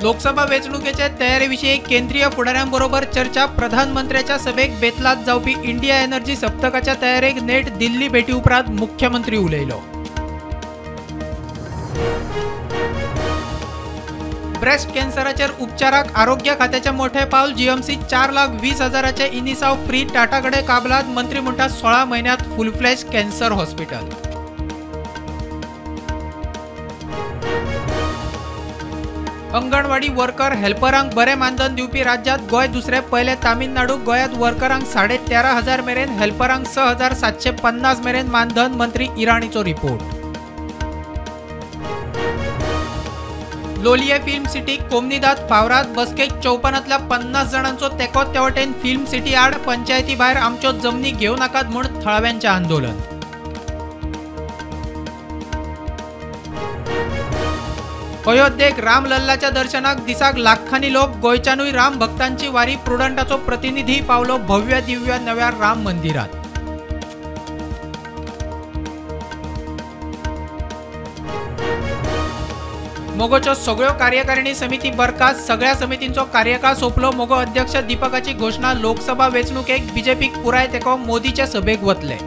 लोकसभा वेंचणुकेच्या तयारीविषयी केंद्रीय फुडाऱ्यांबरोबर चर्चा। प्रधानमंत्र्यांच्या सभेक बेतलात जावपी इंडिया एनर्जी सप्तकाच्या तयारेक नेट दिल्ली भेटी उपरांत मुख्यमंत्री उलयलो। ब्रेस्ट कॅन्सराचेर उपचाराक आरोग्य खात्याचे मोठे पावल। जीएमसी 4,20,000चे इनिसाव फ्री टाटाकडे काबलात। मंत्री म्हणटा 16 महिन्यात full flash cancer hospital. Anganwadi worker हेल्परांक बरे मानधन दिवपी राज्यात गोय दुसरे पयले तामिळनाडू। गोयात वर्करांक 13,500 मेरेन, हेल्परांक 6,750 मेरेन मानधन। मंत्री इराणीचो रिपोर्ट। लोलये फिल्म सिटी कोमनीदाद फावरात बसकेक 54तल्या 50 जणांचो तेको। तेवटेन फिल्म सिटी आड पंचायती भायर आमच्यो जमनी घेव नाकात म्हूण थळाव्यांचे आंदोलन। अयोध्येक रामलल्लाच्या दर्शनाक दिसाक लाखांनी लोक। गोयच्यानूय राम भक्तांची वारी। प्रुडंटाचो प्रतिनिधी पावलो भव्य दिव्य नव्या राम मंदिरात। मोगोच्यो सगळ्यो कार्यकारिणी समिती बरखास्त। सगळ्या समितींचो कार्यकाळ सोंपलो। मोगो अध्यक्ष दीपकाची घोषणा। लोकसभा वेंचणुकेक बीजेपीक पुराय तेको। मोदीचे सभेक वतले।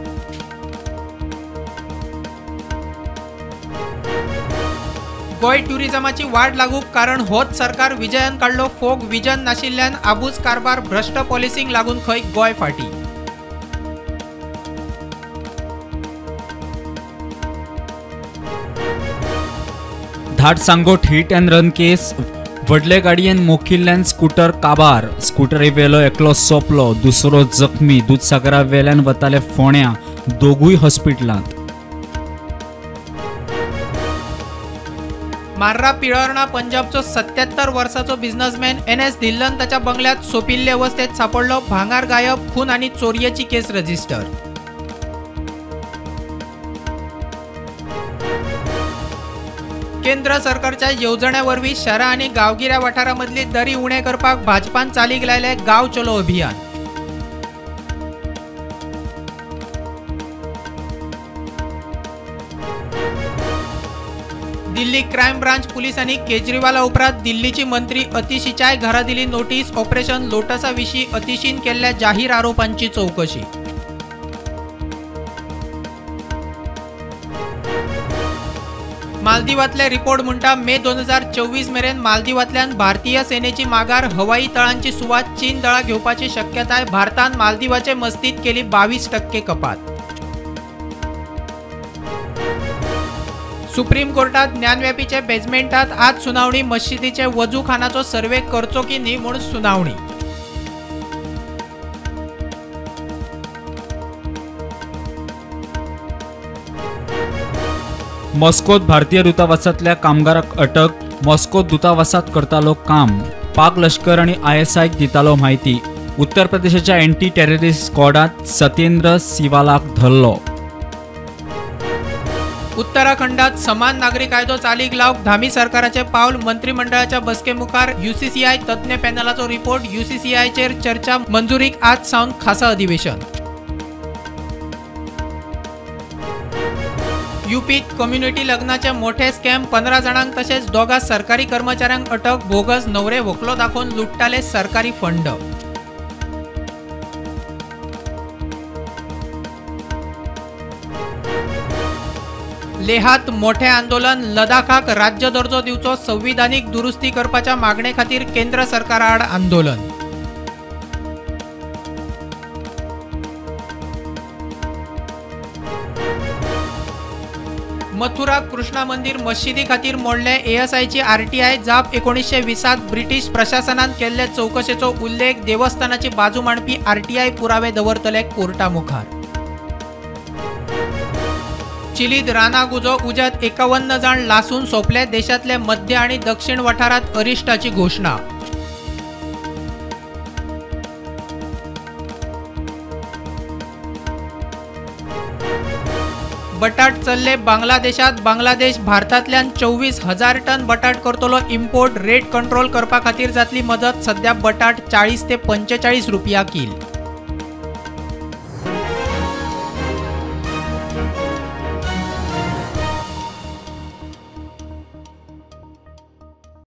गोय ट्युरिझमाची वाढ लागूक कारण होच सरकार विजयान काढलो फोग। विजन नाशिल्ल्यान आबूज कारभार भ्रष्ट पॉलिसींक लागून खंय गोय फाटी। धाड सांगोट हिट अँड रन केस। व्हडले गाडयेन मोखिल्ल्यान स्कूटर काबार। स्कूटरीवेलो एकलो सोंपलो, दुसरो जखमी। दूधसागरावेल्यान वताले फोण्या, दोगूय हॉस्पिटलांत। मार्रा पिळर्णा पंजाबचो 77 वर्साचो बिझनेसमॅन NS धिल्लन ताच्या बंगल्यात सोपिल्ले अवस्थेत सापडलो। भांगार गायब, खून आनी चोरयेची केस रजिस्टर। केंद्र सरकारच्या येवजण्यांवरवीं शारा आनी गांवगिऱ्या वाठारांमदली दरी उणे करपाक भाजपान चालीक लायले गांव चलो अभियान। दिल्ली क्रायम ब्रांच पुलिसांनी केजरीवाला उपरांत दिल्लीची मंत्री अतिशीच्याय घरा दिली नोटीस। ऑपरेशन लोटसा विशीं अतिशीन केल्ल्या जाहीर आरोपांची चौकशी। मालदीवांतले रिपोर्ट म्हणटा मे 2024 मेरेन मालदीवांतल्यान भारतीय सेनेची माघार। हवाई तळांची सुवात चीन दळां घेवपाची शक्यताय। भारतान मालदीवाचे मस्तीत केली 22% कपात। सुप्रीम कोर्टात ज्ञानव्यापीचे बेजमेंटात आज सुनावणी। मस्जिदीचे वजू खानाचो सर्वे करचो की न्ही म्हूण सुनावणी। मॉस्कोत भारतीय दूतावासांतल्या कामगाराक अटक। मॉस्कोत दूतावासात करतालो काम। पाक लष्कर आणि ISIक दितालो म्हायती। उत्तर प्रदेशाच्या एंटी टेररिस्ट स्क्वॉडात सत्येंद्र सिवालाक धरलो। उत्तराखंडात समान नागरी कायदो चालीक लावक धामी सरकाराचे पावल। मंत्रिमंडळाच्या बसके मुखार UCCI तज्ञ पॅनलाचो रिपोर्ट। UCCIचेर चर्चा। मंजुरीक आज सावन खासा अधिवेशन। यूपीत कम्युनिटी लग्नाचे मोठे स्कॅम। 15 जणांक तसेच 2 सरकारी कर्मचाऱ्यांक अटक। बोगस न्हवरे व्हंकलो दाखोवन लुट्टाले सरकारी फंड। लेहात मोठे आंदोलन। लडाखाक राज्य दर्जो दिवचो। संविधानीक दुरुस्ती करपाच्या मागणे खातीर केंद्र सरकारा आड आंदोलन। मथुरा कृष्णा मंदिर मस्जिदी खातीर मोडले। ASIची RTI जाप। 1920 ब्रिटीश प्रशासनान केल्ले चौकशेचो उल्लेख। देवस्थानाची बाजू मांडपी RTI पुरावे दवरतले कोर्टा मुखार। चिलीत रानागुजो उजत 51 जण लासून सोंपले। देशातले मध्य आणि दक्षिण वाठारात अरिष्टाची घोषणा। बटाट चल्ले बांगलादेशात। बांगलादेश भारतातल्यान 24,000 टन बटाट करतलो इम्पोर्ट। रेट कंट्रोल करपा खातीर जातली मदत। सध्या बटाट 40 ते 45 रुपया किल।